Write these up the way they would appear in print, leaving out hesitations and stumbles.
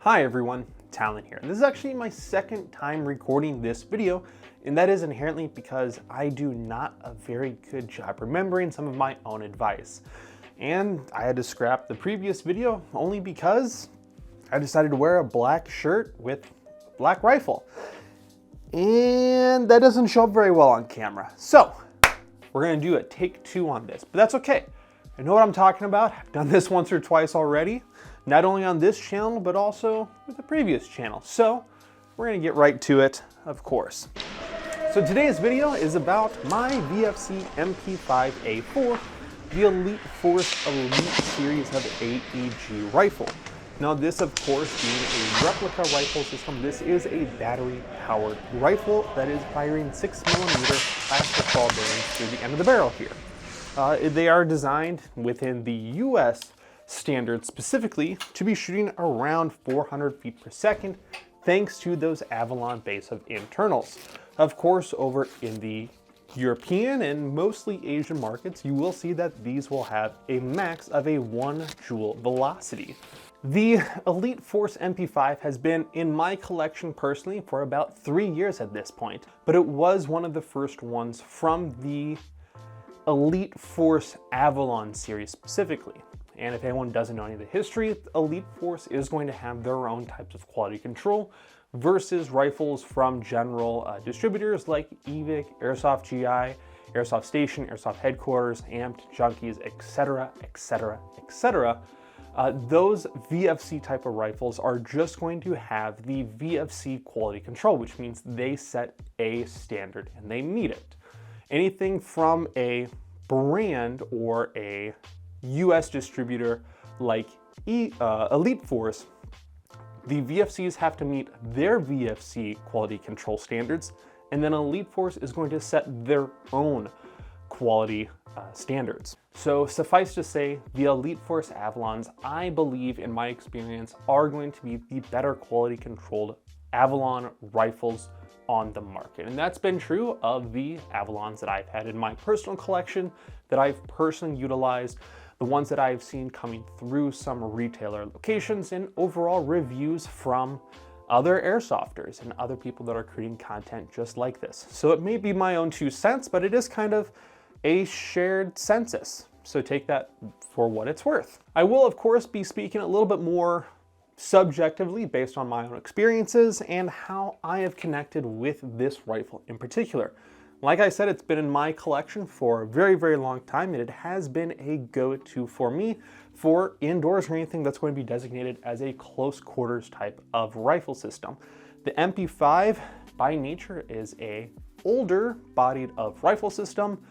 Hi everyone, Talon here. This is actually my second time recording this video, and that is inherently because I do not a very good job remembering some of my own advice. And I had to scrap the previous video only because I decided to wear a black shirt with a black rifle. And that doesn't show up very well on camera. So we're gonna do a take two on this, but that's okay. I know what I'm talking about. I've done this once or twice already, not only on this channel, but also with the previous channel. So we're gonna get right to it, of course. So today's video is about my VFC MP5A4, the Elite Force Elite series of AEG rifle. Now this, of course, being a replica rifle system, this is a battery-powered rifle that is firing 6mm plastic ball bearings through the end of the barrel here. They are designed within the US standard specifically to be shooting around 400 feet per second, thanks to those Avalon base of internals. Of course, over in the European and mostly Asian markets, you will see that these will have a max of a 1 joule velocity. The Elite Force MP5 has been in my collection personally for about 3 years at this point, but it was one of the first ones from the Elite Force Avalon series specifically. And if anyone doesn't know any of the history, Elite Force is going to have their own types of quality control versus rifles from general distributors like EVIC, Airsoft GI, Airsoft Station, Airsoft Headquarters, Amped, Junkies, etc., etc., etc. Those VFC type of rifles are just going to have the VFC quality control, which means they set a standard and they meet it. Anything from a brand or a US distributor like Elite Force, the VFCs have to meet their VFC quality control standards, and then Elite Force is going to set their own quality standards. So suffice to say, the Elite Force Avalons, I believe in my experience, are going to be the better quality controlled Avalon rifles on the market. And that's been true of the Avalons that I've had in my personal collection, that I've personally utilized, the ones that I've seen coming through some retailer locations, and overall reviews from other airsofters and other people that are creating content just like this. So it may be my own 2 cents, but it is kind of a shared census. So take that for what it's worth. I will, of course, be speaking a little bit more subjectively based on my own experiences and how I have connected with this rifle in particular. Like I said, it's been in my collection for a very, very long time, and it has been a go-to for me for indoors or anything that's going to be designated as a close quarters type of rifle system. The MP5 by nature is a older bodied of rifle system.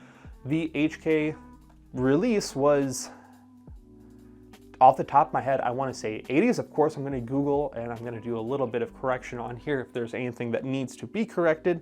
The HK release was, off the top of my head, I want to say 80s. Of course, I'm going to Google and I'm going to do a little bit of correction on here if there's anything that needs to be corrected.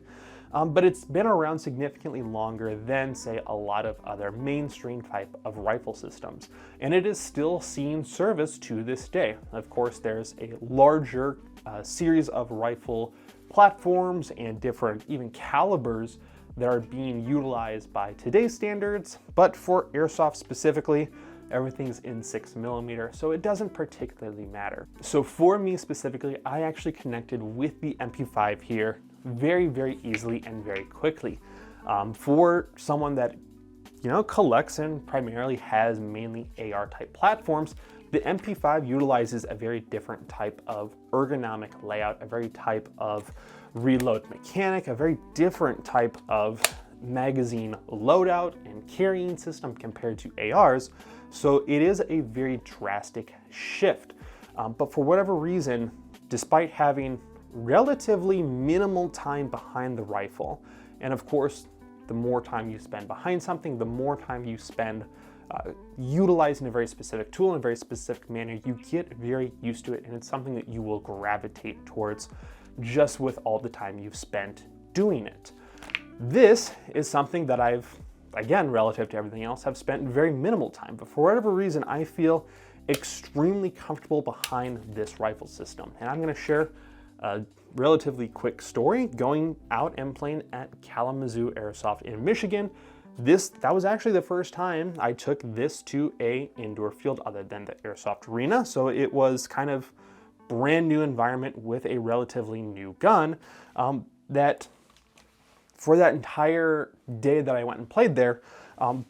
But it's been around significantly longer than, say, a lot of other mainstream type of rifle systems. And it is still seeing service to this day. Of course, there's a larger series of rifle platforms and different even calibers that are being utilized by today's standards. But for airsoft specifically, everything's in 6mm, so it doesn't particularly matter. So for me specifically, I actually connected with the MP5 here very, very easily and very quickly. For someone that, you know, collects and primarily has mainly AR type platforms, the MP5 utilizes a very different type of ergonomic layout, a very type of reload mechanic, a very different type of magazine loadout and carrying system compared to ARs. So it is a very drastic shift. But for whatever reason, despite having relatively minimal time behind the rifle, and of course, the more time you spend behind something, the more time you spend utilizing a very specific tool in a very specific manner, you get very used to it, and it's something that you will gravitate towards just with all the time you've spent doing it. This is something that I've, again, relative to everything else, have spent very minimal time, but for whatever reason, I feel extremely comfortable behind this rifle system. And I'm gonna share a relatively quick story going out and playing at Kalamazoo Airsoft in Michigan. That was actually the first time I took this to a indoor field other than the airsoft arena. So it was kind of brand new environment with a relatively new gun, that for that entire day that I went and played there,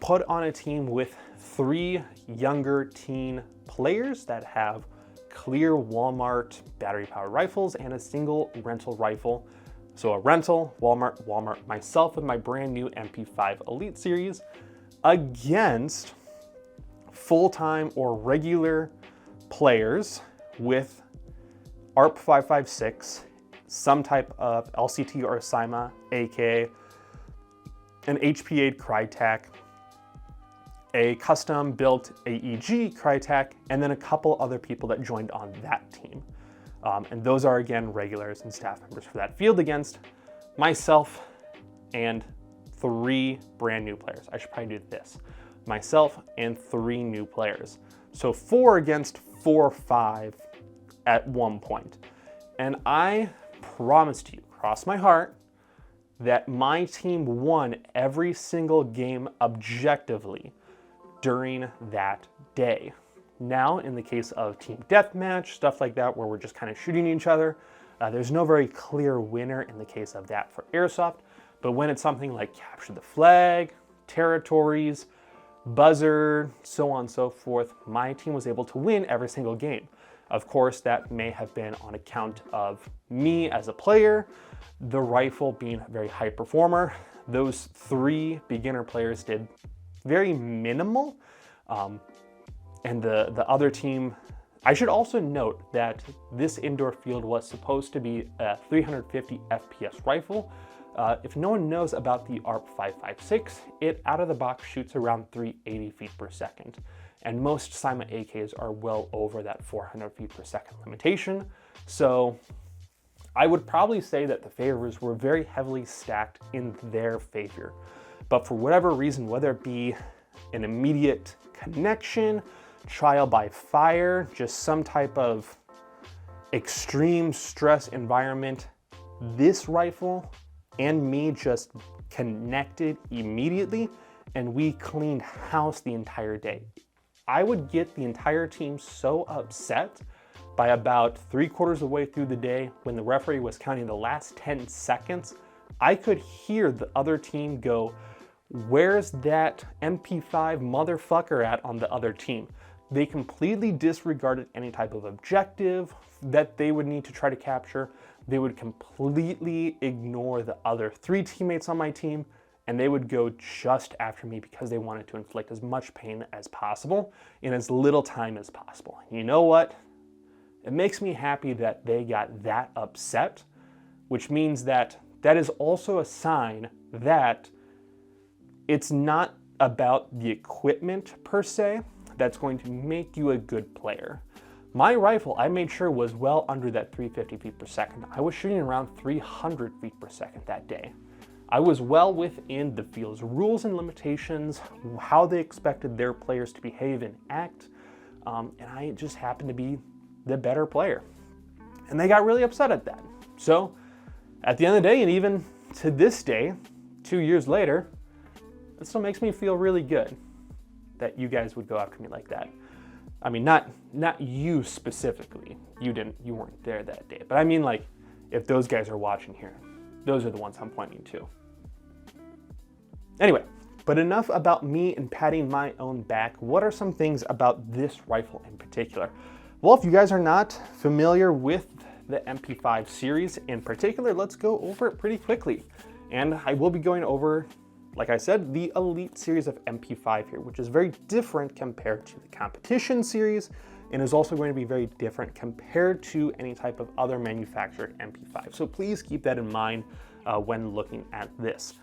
put on a team with 3 younger teen players that have clear Walmart battery-powered rifles and a single rental rifle. So a rental, Walmart, myself with my brand new MP5 Elite series against full-time or regular players with ARP 5.56, some type of LCT or SIMA, AK, an HPA Crytac, a custom built AEG Crytac, and then a couple other people that joined on that team. And those are, again, regulars and staff members for that field against myself and 3 brand new players. I should probably do this. Myself and 3 new players. So 4 against 4 or 5 at one point. And I promised you, cross my heart, that my team won every single game objectively during that day. Now, in the case of team deathmatch, stuff like that, where we're just kind of shooting each other, there's no very clear winner in the case of that for airsoft. But when it's something like capture the flag, territories, buzzer, so on and so forth, my team was able to win every single game. Of course, that may have been on account of me as a player, the rifle being a very high performer. Those 3 beginner players did very minimal. And the other team, I should also note that this indoor field was supposed to be a 350 FPS rifle. If no one knows about the ARP 5.56, it out of the box shoots around 380 feet per second. And most SIMA AKs are well over that 400 feet per second limitation. So I would probably say that the favors were very heavily stacked in their favor. But for whatever reason, whether it be an immediate connection, trial by fire, just some type of extreme stress environment, this rifle and me just connected immediately, and we cleaned house the entire day. I would get the entire team so upset by about 3/4 of the way through the day when the referee was counting the last 10 seconds. I could hear the other team go, "Where's that MP5 motherfucker at on the other team?" They completely disregarded any type of objective that they would need to try to capture. They would completely ignore the other 3 teammates on my team, and they would go just after me because they wanted to inflict as much pain as possible in as little time as possible. You know what? It makes me happy that they got that upset, which means that that is also a sign that it's not about the equipment per se that's going to make you a good player. My rifle, I made sure, was well under that 350 feet per second. I was shooting around 300 feet per second that day. I was well within the field's rules and limitations, how they expected their players to behave and act, and I just happened to be the better player. And they got really upset at that. So at the end of the day, and even to this day, 2 years later, it still makes me feel really good that you guys would go after me like that. I mean, not you specifically. You weren't there that day. But I mean, like, if those guys are watching here, those are the ones I'm pointing to. Anyway, but enough about me and patting my own back. What are some things about this rifle in particular? Well, if you guys are not familiar with the MP5 series in particular, let's go over it pretty quickly. And I will be going over, like I said, the Elite series of MP5 here, which is very different compared to the competition series, and is also going to be very different compared to any type of other manufactured MP5. So please keep that in mind when looking at this.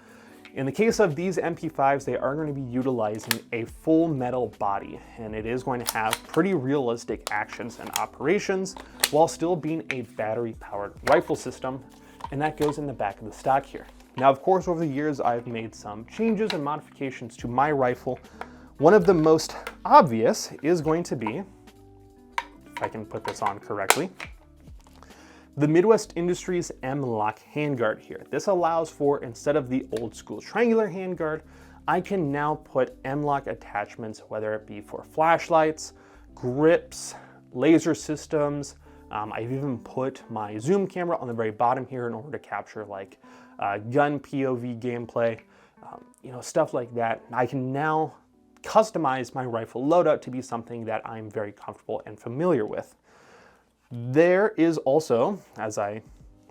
In the case of these MP5s, they are going to be utilizing a full metal body, and it is going to have pretty realistic actions and operations while still being a battery-powered rifle system, and that goes in the back of the stock here. Now, of course, over the years, I've made some changes and modifications to my rifle. One of the most obvious is going to be, if I can put this on correctly, the Midwest Industries M-Lock handguard here. This allows for, instead of the old school triangular handguard, I can now put M-Lock attachments, whether it be for flashlights, grips, laser systems, I've even put my zoom camera on the very bottom here in order to capture like gun POV gameplay, stuff like that. I can now customize my rifle loadout to be something that I'm very comfortable and familiar with. There is also, as I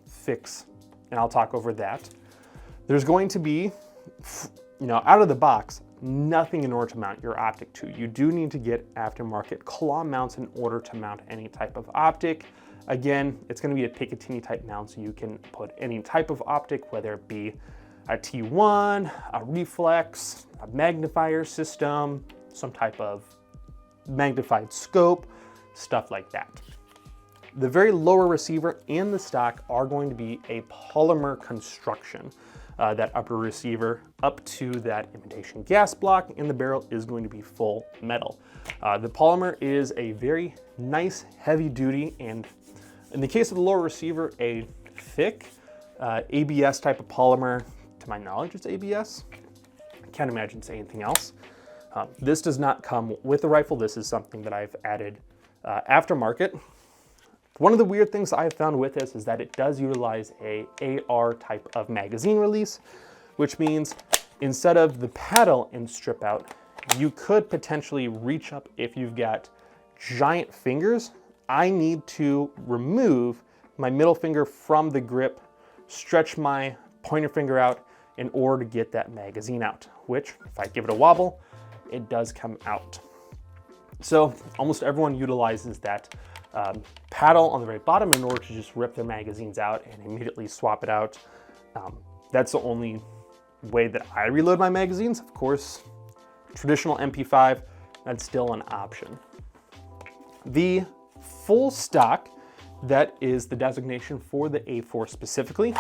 fix, and I'll talk over that, there's going to be, out of the box, nothing in order to mount your optic to. You do need to get aftermarket claw mounts in order to mount any type of optic. Again, it's going to be a Picatinny type mount, so you can put any type of optic, whether it be a T1, a reflex, a magnifier system, some type of magnified scope, stuff like that. The very lower receiver and the stock are going to be a polymer construction. That upper receiver up to that imitation gas block, and the barrel is going to be full metal. The polymer is a very nice heavy duty, and in the case of the lower receiver, a thick ABS type of polymer. To my knowledge, it's ABS. I can't imagine saying anything else. This does not come with the rifle. This is something that I've added aftermarket. One of the weird things I've found with this is that it does utilize a AR type of magazine release, which means instead of the paddle and strip out, you could potentially reach up if you've got giant fingers. I need to remove my middle finger from the grip, stretch my pointer finger out in order to get that magazine out, which if I give it a wobble, it does come out. So almost everyone utilizes that paddle on the very bottom in order to just rip their magazines out and immediately swap it out. That's the only way that I reload my magazines. Of course, traditional MP5, that's still an option. The full stock, that is the designation for the A4 specifically,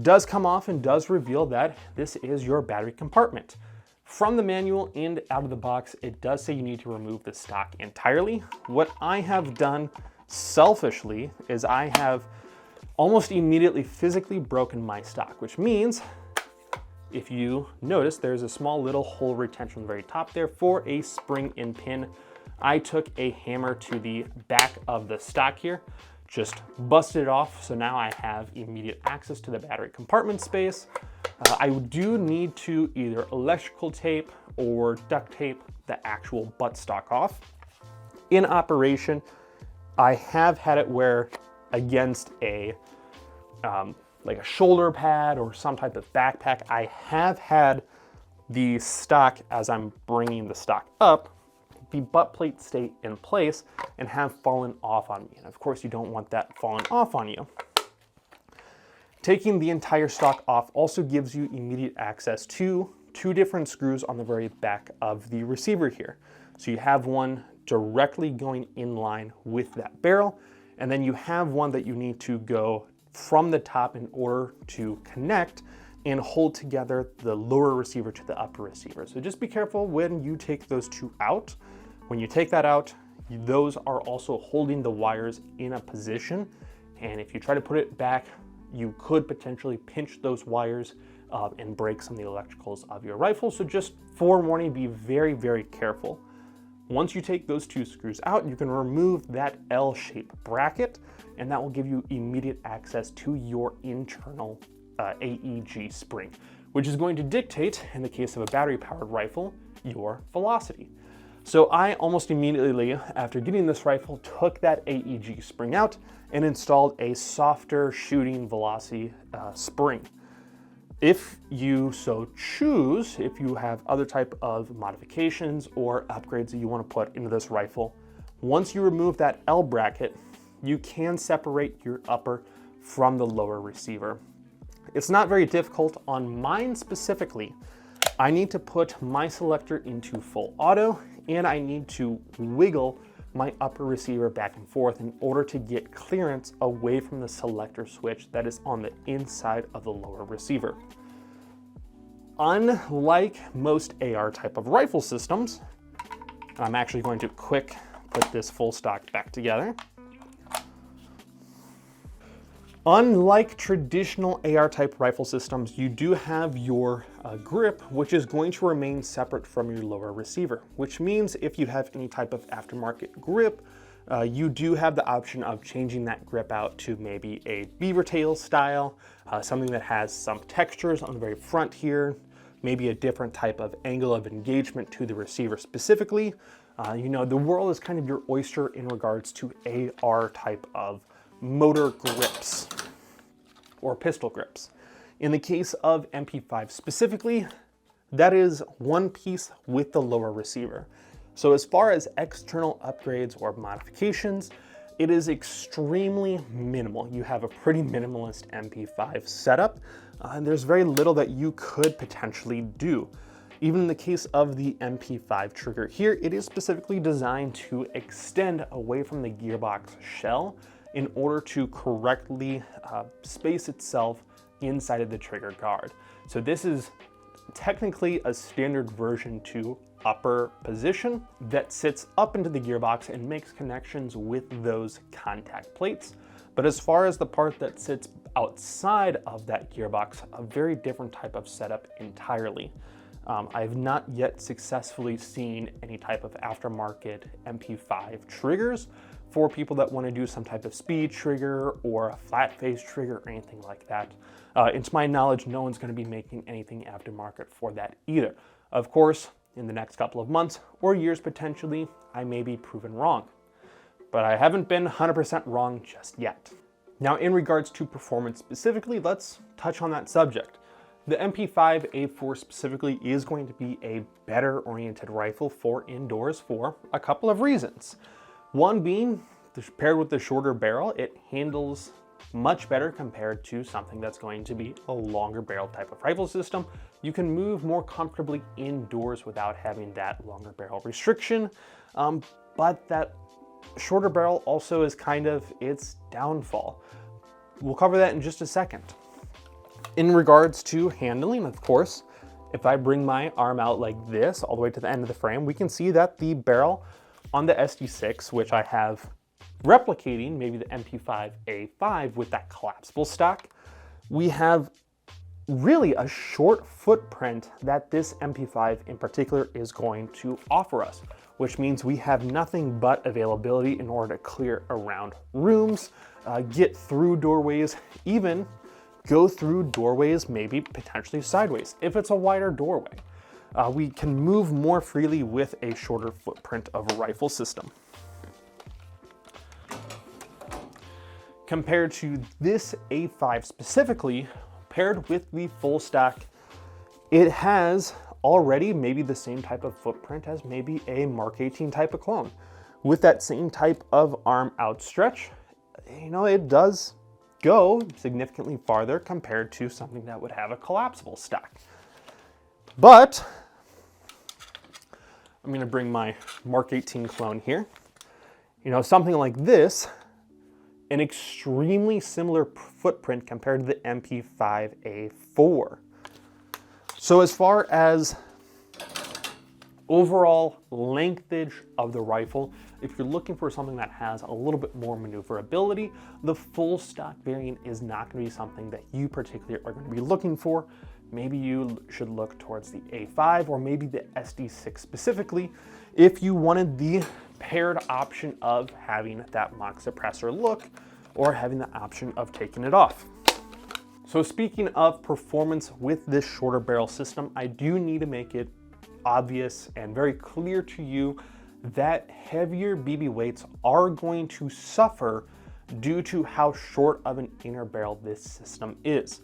does come off and does reveal that this is your battery compartment. From the manual and out of the box, it does say you need to remove the stock entirely. What I have done selfishly is I have almost immediately physically broken my stock, which means if you notice, there's a small little hole retention on the very top there for a spring in pin. I took a hammer to the back of the stock here, just busted it off, so now I have immediate access to the battery compartment space. I do need to either electrical tape or duct tape the actual buttstock off. In operation, I have had it where against a like a shoulder pad or some type of backpack, I have had the stock, as I'm bringing the stock up, the butt plate stay in place and have fallen off on me. And of course, you don't want that falling off on you. Taking the entire stock off also gives you immediate access to two different screws on the very back of the receiver here. So you have one directly going in line with that barrel, and then you have one that you need to go from the top in order to connect and hold together the lower receiver to the upper receiver. So just be careful when you take those two out. When you take that out, those are also holding the wires in a position, and if you try to put it back, you could potentially pinch those wires and break some of the electricals of your rifle. So just forewarning, be very, very careful. Once you take those two screws out, you can remove that L-shaped bracket, and that will give you immediate access to your internal AEG spring, which is going to dictate, in the case of a battery-powered rifle, your velocity. So I almost immediately, after getting this rifle, took that AEG spring out and installed a softer shooting velocity spring. If you so choose, if you have other type of modifications or upgrades that you want to put into this rifle, once you remove that L bracket, you can separate your upper from the lower receiver. It's not very difficult. On mine specifically, I need to put my selector into full auto, and I need to wiggle my upper receiver back and forth in order to get clearance away from the selector switch that is on the inside of the lower receiver. Unlike most AR type of rifle systems, I'm actually going to quick put this full stock back together. Unlike traditional AR type rifle systems, you do have your grip, which is going to remain separate from your lower receiver, which means if you have any type of aftermarket grip, You do have the option of changing that grip out to maybe a beaver tail style, something that has some textures on the very front here, maybe a different type of angle of engagement to the receiver specifically. You know, the world is kind of your oyster in regards to AR type of motor grips or pistol grips. In the case of MP5 specifically, that is one piece with the lower receiver. So as far as external upgrades or modifications, it is extremely minimal. You have a pretty minimalist MP5 setup, and there's very little that you could potentially do. Even in the case of the MP5 trigger here, it is specifically designed to extend away from the gearbox shell in order to correctly space itself inside of the trigger guard. So this is technically a standard version 2 upper position that sits up into the gearbox and makes connections with those contact plates. But as far as the part that sits outside of that gearbox, a very different type of setup entirely. I have not yet successfully seen any type of aftermarket MP5 triggers for people that want to do some type of speed trigger or a flat face trigger or anything like that. And to my knowledge, no one's going to be making anything aftermarket for that either. Of course, in the next couple of months or years potentially, I may be proven wrong. But I haven't been 100% wrong just yet. Now, in regards to performance specifically, let's touch on that subject. The MP5A4 specifically is going to be a better oriented rifle for indoors for a couple of reasons. One being, paired with the shorter barrel, it handles much better compared to something that's going to be a longer barrel type of rifle system. You can move more comfortably indoors without having that longer barrel restriction, but that shorter barrel also is kind of its downfall. We'll cover that in just a second. In regards to handling, of course, if I bring my arm out like this all the way to the end of the frame, we can see that the barrel on the SD6, which I have replicating maybe the MP5A5 with that collapsible stock, we have really a short footprint that this MP5 in particular is going to offer us, which means we have nothing but availability in order to clear around rooms, get through doorways, even go through doorways, maybe potentially sideways. If it's a wider doorway, we can move more freely with a shorter footprint of a rifle system. Compared to this A5 specifically, paired with the full stack, it has already maybe the same type of footprint as maybe a Mark 18 type of clone. With that same type of arm outstretch, you know, it does go significantly farther compared to something that would have a collapsible stock. But I'm gonna bring my Mark 18 clone here. You know, something like this, an extremely similar footprint compared to the MP5A4. So as far as overall lengthage of the rifle, if you're looking for something that has a little bit more maneuverability, the full stock variant is not going to be something that you particularly are going to be looking for. Maybe you should look towards the A5 or maybe the SD6 specifically if you wanted the paired option of having that mock suppressor look or having the option of taking it off. So speaking of performance with this shorter barrel system, I do need to make it obvious and very clear to you that heavier BB weights are going to suffer due to how short of an inner barrel this system is.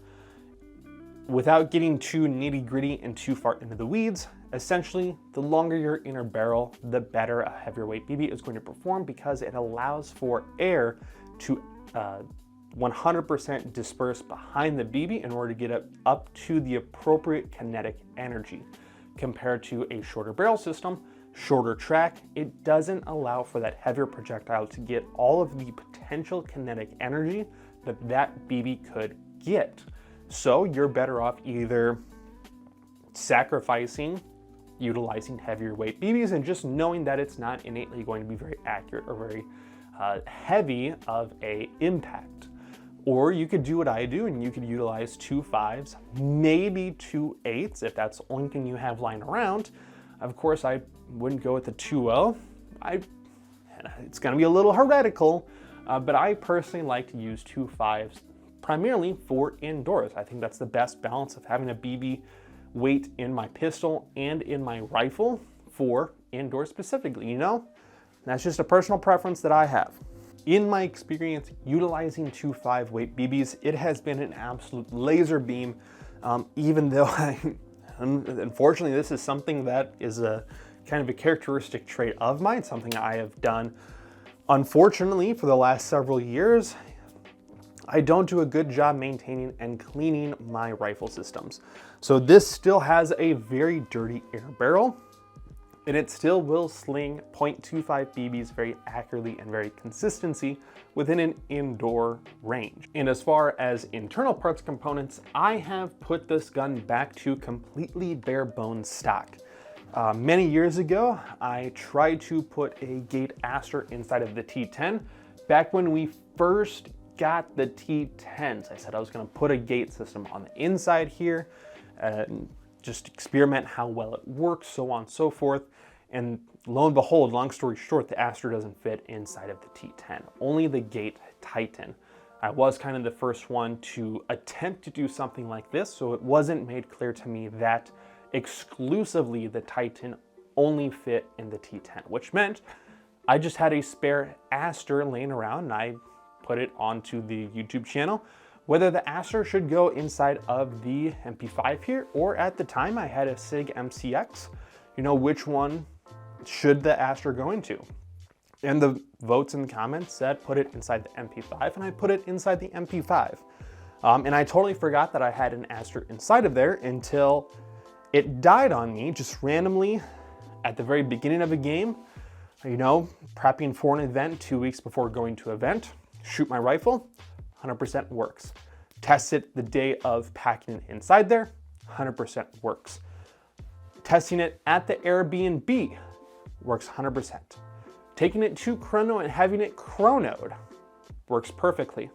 Without getting too nitty-gritty and too far into the weeds, essentially, the longer your inner barrel, the better a heavier weight BB is going to perform because it allows for air to 100% disperse behind the BB in order to get it up to the appropriate kinetic energy. Compared to a shorter barrel system, shorter track, it doesn't allow for that heavier projectile to get all of the potential kinetic energy that that BB could get. So you're better off either sacrificing utilizing heavier weight BBs and just knowing that it's not innately going to be very accurate or very heavy of a impact. Or you could do what I do and you could utilize 2 5s, maybe 2 8s if that's the only thing you have lying around. Of course, I wouldn't go with the 2.0. I It's gonna be a little heretical, but I personally like to use 2.5s primarily for indoors. I think that's the best balance of having a BB weight in my pistol and in my rifle for indoors specifically, you know? That's just a personal preference that I have. In my experience utilizing 2.5 weight BBs, it has been an absolute laser beam, even though unfortunately, this is something that is a kind of a characteristic trait of mine, something I have done, unfortunately, for the last several years. I don't do a good job maintaining and cleaning my rifle systems. So this still has a very dirty air barrel, and it still will sling .25 BBs very accurately and very consistency within an indoor range. And as far as internal parts components, I have put this gun back to completely bare bones stock. Many years ago, I tried to put a gate aster inside of the T10. Back when we first got the T10s, I said I was gonna put a gate system on the inside here and just experiment how well it works, so on and so forth. And lo and behold, long story short, the aster doesn't fit inside of the T10, only the gate Titan. I was kind of the first one to attempt to do something like this, so it wasn't made clear to me that exclusively the Titan only fit in the T10, which meant I just had a spare aster laying around, and I put it onto the YouTube channel, whether the aster should go inside of the MP5 here, or at the time I had a SIG MCX, you know, which one should the aster go into? And the votes in the comments said put it inside the MP5, and I put it inside the MP5. And I totally forgot that I had an aster inside of there until it died on me just randomly at the very beginning of a game, you know, prepping for an event 2 weeks before going to an event. Shoot my rifle, 100% works. Test it the day of packing it inside there, 100% works. Testing it at the Airbnb works 100%. Taking it to chrono and having it chronoed works perfectly.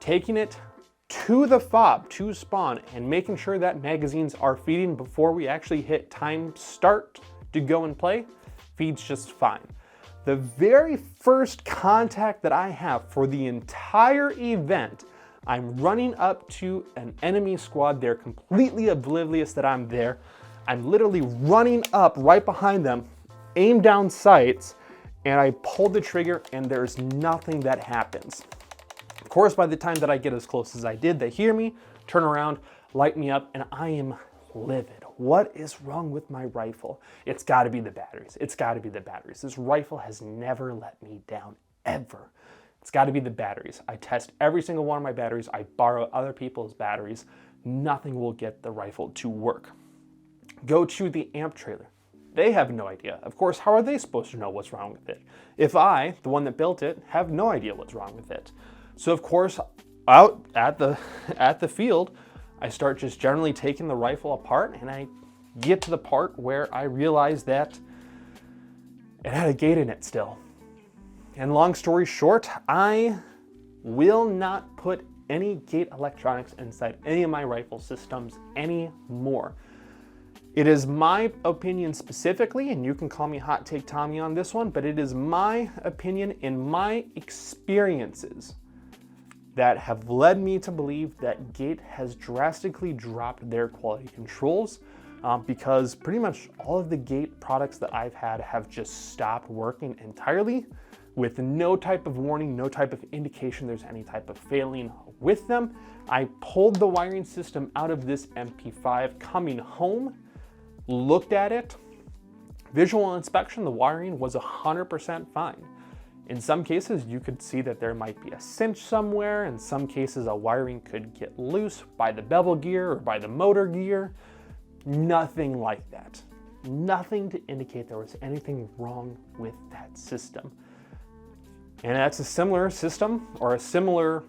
Taking it to the fob, to spawn, and making sure that magazines are feeding before we actually hit time start to go and play, feeds just fine. The very first contact that I have for the entire event, I'm running up to an enemy squad. They're completely oblivious that I'm there. I'm literally running up right behind them, aim down sights, and I pull the trigger and there's nothing that happens. Of course, by the time that I get as close as I did, they hear me, turn around, light me up, and I am livid. What is wrong with my rifle? It's gotta be the batteries. It's gotta be the batteries. This rifle has never let me down, ever. It's gotta be the batteries. I test every single one of my batteries. I borrow other people's batteries. Nothing will get the rifle to work. Go to the amp trailer. They have no idea. Of course, how are they supposed to know what's wrong with it? If I, the one that built it, have no idea what's wrong with it. So of course, out at the field, I start just generally taking the rifle apart, and I get to the part where I realize that it had a gate in it still. And long story short, I will not put any gate electronics inside any of my rifle systems anymore. It is my opinion specifically, and you can call me Hot Take Tommy on this one, but it is my opinion in my experiences that have led me to believe that Gate has drastically dropped their quality controls because pretty much all of the Gate products that I've had have just stopped working entirely with no type of warning, no type of indication there's any type of failing with them. I pulled the wiring system out of this MP5 coming home, looked at it, visual inspection, the wiring was 100% fine. In some cases, you could see that there might be a cinch somewhere. In some cases, a wiring could get loose by the bevel gear or by the motor gear. Nothing like that. Nothing to indicate there was anything wrong with that system. And that's a similar system or a similar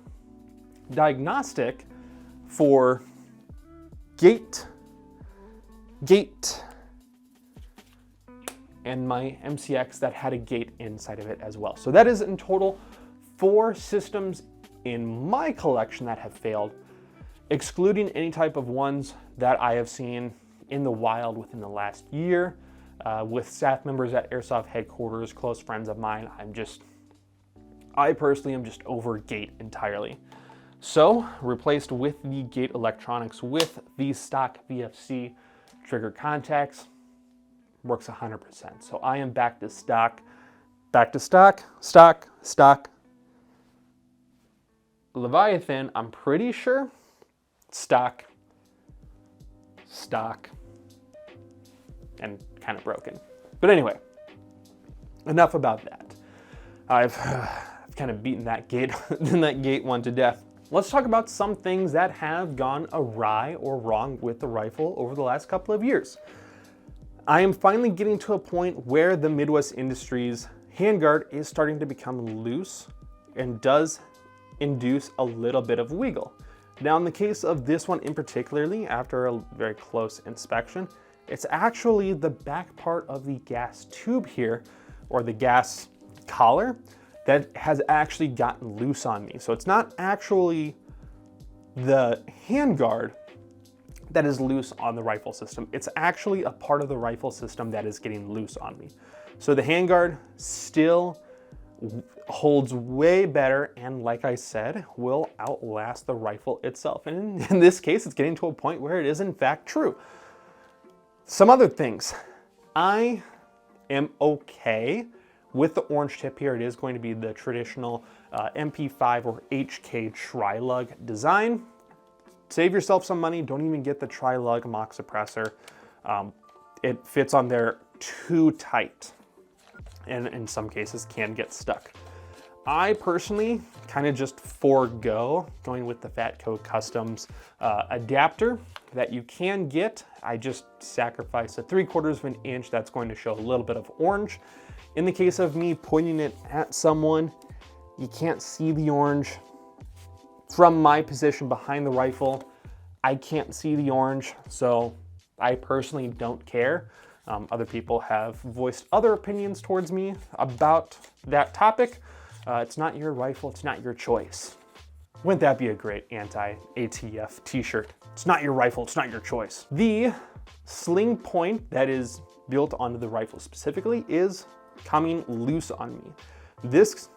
diagnostic for Gate, and my MCX that had a Gate inside of it as well. So that is in total 4 systems in my collection that have failed, excluding any type of ones that I have seen in the wild within the last year. with staff members at Airsoft headquarters, close friends of mine. I personally am just over gate entirely. So replaced with the gate electronics with the stock VFC trigger contacts, works 100%. So I am back to stock, stock. Leviathan, I'm pretty sure, stock, and kind of broken. But anyway, enough about that. I've kind of beaten that gate, that gate one to death. Let's talk about some things that have gone awry or wrong with the rifle over the last couple of years. I am finally getting to a point where the Midwest Industries handguard is starting to become loose and does induce a little bit of wiggle. Now in the case of this one in particularly, after a very close inspection, it's actually the back part of the gas tube here, or the gas collar, that has actually gotten loose on me. So it's not actually the handguard that is loose on the rifle system. It's actually a part of the rifle system that is getting loose on me. So the handguard still holds way better, and like I said, will outlast the rifle itself. And in this case, it's getting to a point where it is in fact true. Some other things. I am okay with the orange tip here. It is going to be the traditional MP5 or HK tri-lug design. Save yourself some money. Don't even get the tri-lug mock suppressor. It fits on there too tight, and in some cases can get stuck. I personally kind of just forego going with the Fatco Customs adapter that you can get. I just sacrifice a 3/4 of an inch. That's going to show a little bit of orange. In the case of me pointing it at someone, you can't see the orange. From my position behind the rifle, I can't see the orange, so I personally don't care. Other people have voiced other opinions towards me about that topic. It's not your rifle, it's not your choice. Wouldn't that be a great anti-ATF t-shirt? It's not your rifle, it's not your choice. The sling point that is built onto the rifle specifically is coming loose on me. This,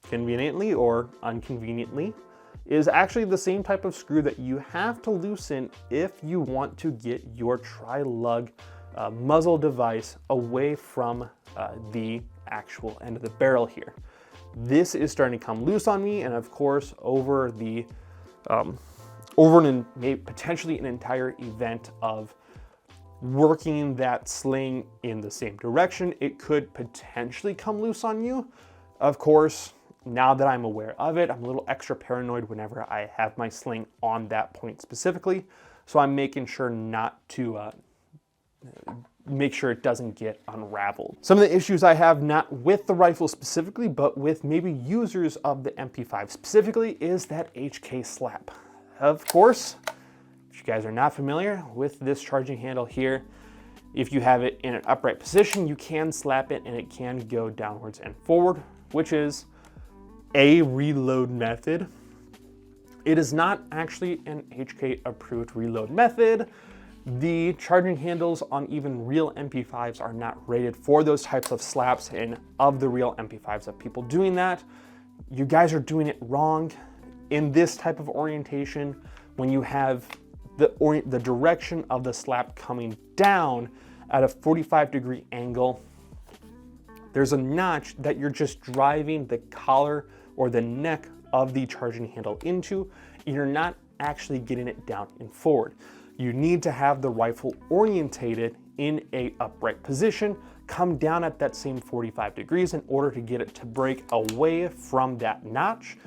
conveniently or inconveniently, is actually the same type of screw that you have to loosen if you want to get your tri-lug muzzle device away from the actual end of the barrel here. This is starting to come loose on me, and of course, over potentially an entire event of working that sling in the same direction, it could potentially come loose on you. Of course, now that I'm aware of it, I'm a little extra paranoid whenever I have my sling on that point specifically. So I'm making sure not to make sure it doesn't get unraveled. Some of the issues I have, not with the rifle specifically, but with maybe users of the MP5 specifically, is that HK slap. Of course, if you guys are not familiar with this charging handle here, if you have it in an upright position, you can slap it and it can go downwards and forward, which is a reload method. It is not actually an HK approved reload method. The charging handles on even real MP5s are not rated for those types of slaps, and of the real MP5s of people doing that, you guys are doing it wrong. In this type of orientation, when you have the direction of the slap coming down at a 45-degree angle, there's a notch that you're just driving the collar or the neck of the charging handle into, and you're not actually getting it down and forward. You need to have the rifle orientated in a upright position, come down at that same 45 degrees in order to get it to break away from that notch,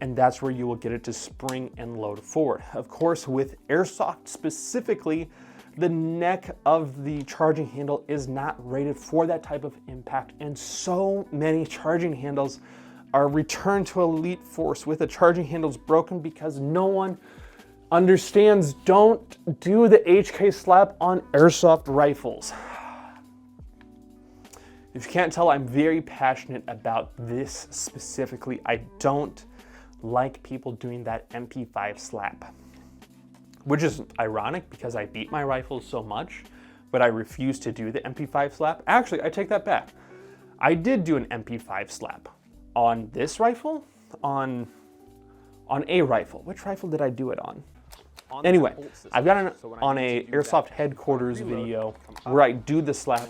and that's where you will get it to spring and load forward. Of course, with airsoft specifically, the neck of the charging handle is not rated for that type of impact, and so many charging handles are returned to Elite Force with the charging handles broken because no one understands. Don't do the HK slap on airsoft rifles. If you can't tell, I'm very passionate about this specifically. I don't like people doing that MP5 slap, which is ironic because I beat my rifles so much, but I refused to do the MP5 slap. Actually, I take that back. I did do an MP5 slap on this rifle, on a rifle. Which rifle did I do it on? Anyway, I've got it on a airsoft headquarters video where I do the slap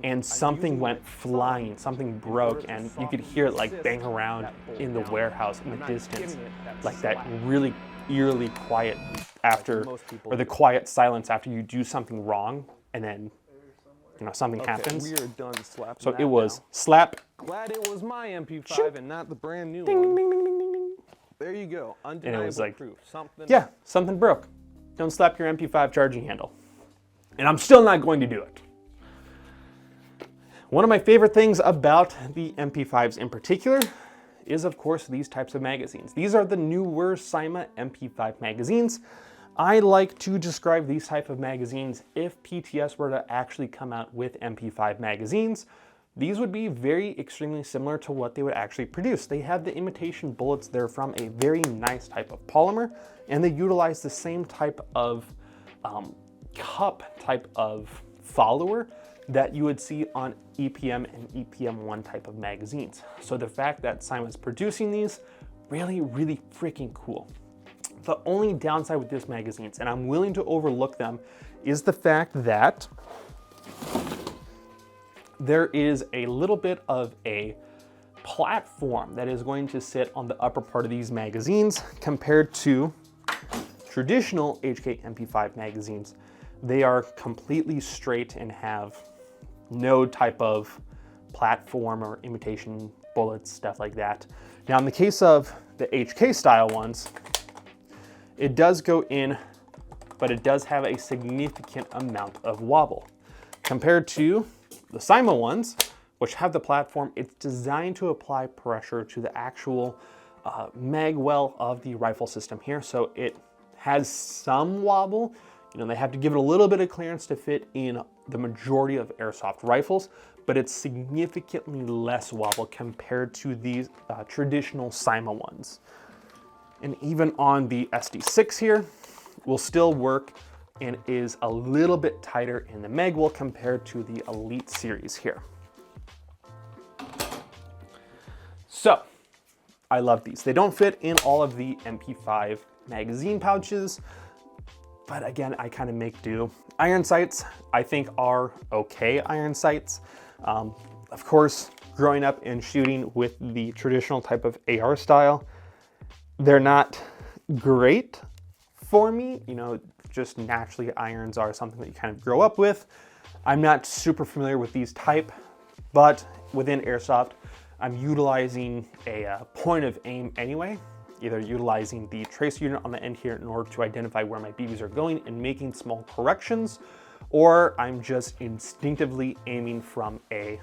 and something went flying, something broke, and you could hear it like bang around in the warehouse in the distance, like that really eerily quiet after, or the quiet silence after you do something wrong and then, you know, something happens. We are done slapping. So it was slap. Glad it was my MP5 and not the brand new Ding, one. ding, ding, ding, ding, ding. There you go. Undeniable was like, proof. Something. Yeah, something broke. Don't slap your MP5 charging handle. And I'm still not going to do it. One of my favorite things about the MP5s in particular is, of course, these types of magazines. These are the newer Cyma MP5 magazines. I like to describe these type of magazines, if PTS were to actually come out with MP5 magazines, these would be very extremely similar to what they would actually produce. They have the imitation bullets. They're from a very nice type of polymer, and they utilize the same type of cup type of follower that you would see on EPM and EPM1 type of magazines. So the fact that Cyma is producing these, really, really freaking cool. The only downside with this magazines, and I'm willing to overlook them, is the fact that there is a little bit of a platform that is going to sit on the upper part of these magazines compared to traditional HK MP5 magazines. They are completely straight and have no type of platform or imitation bullets, stuff like that. Now in the case of the HK style ones, it does go in, but it does have a significant amount of wobble. Compared to the Cyma ones, which have the platform, it's designed to apply pressure to the actual mag well of the rifle system here. So it has some wobble. You know, they have to give it a little bit of clearance to fit in the majority of airsoft rifles, but it's significantly less wobble compared to these traditional Cyma ones. And even on the SD6 here, will still work and is a little bit tighter in the mag well compared to the Elite series here. So, I love these. They don't fit in all of the MP5 magazine pouches, but again, I kind of make do. Iron sights, I think, are okay iron sights. Of course, growing up and shooting with the traditional type of AR style, they're not great for me. You know, just naturally irons are something that you kind of grow up with. I'm not super familiar with these type, but within airsoft, I'm utilizing a point of aim anyway, either utilizing the tracer unit on the end here in order to identify where my BBs are going and making small corrections, or I'm just instinctively aiming from a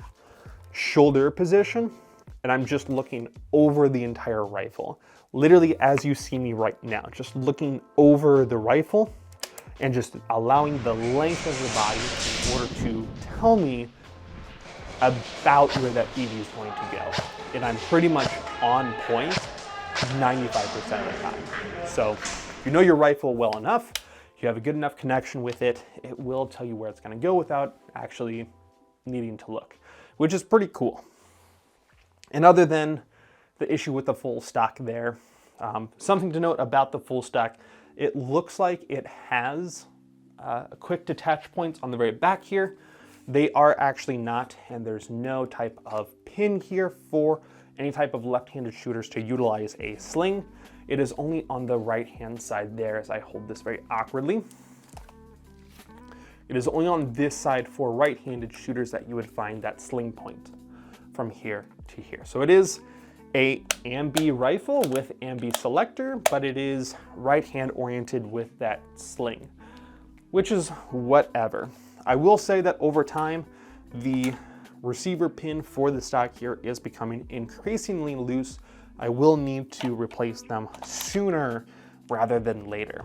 shoulder position, and I'm just looking over the entire rifle. Literally as you see me right now, just looking over the rifle and just allowing the length of the body in order to tell me about where that BB is going to go. And I'm pretty much on point 95% of the time. So if you know your rifle well enough, you have a good enough connection with it, it will tell you where it's going to go without actually needing to look, which is pretty cool. And other than the issue with the full stock there, something to note about the full stock, it looks like it has quick detach points on the very back here. They are actually not, and there's no type of pin here for any type of left-handed shooters to utilize a sling. It is only on the right-hand side there, as I hold this very awkwardly. It is only on this side for right-handed shooters that you would find that sling point from here to here. So it is a ambi rifle with ambi selector, but it is right-hand oriented with that sling, which is whatever. I will say that over time, the receiver pin for the stock here is becoming increasingly loose. I will need to replace them sooner rather than later.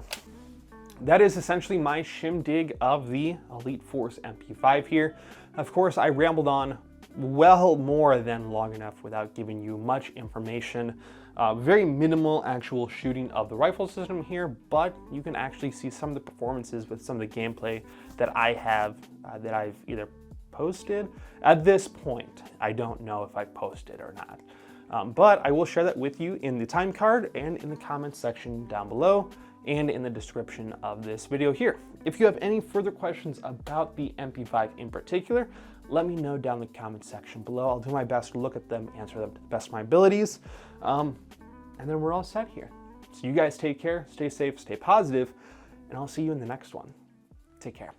That is essentially my shindig of the Elite Force MP5 here. Of course, I rambled on well more than long enough without giving you much information. Very minimal actual shooting of the rifle system here, but you can actually see some of the performances with some of the gameplay that I have, that I've either posted. At this point, I don't know if I posted or not, but I will share that with you in the time card and in the comments section down below and in the description of this video here. If you have any further questions about the MP5 in particular, let me know down in the comment section below. I'll do my best to look at them, answer them to the best of my abilities, and then we're all set here. So you guys take care, stay safe, stay positive, and I'll see you in the next one. Take care.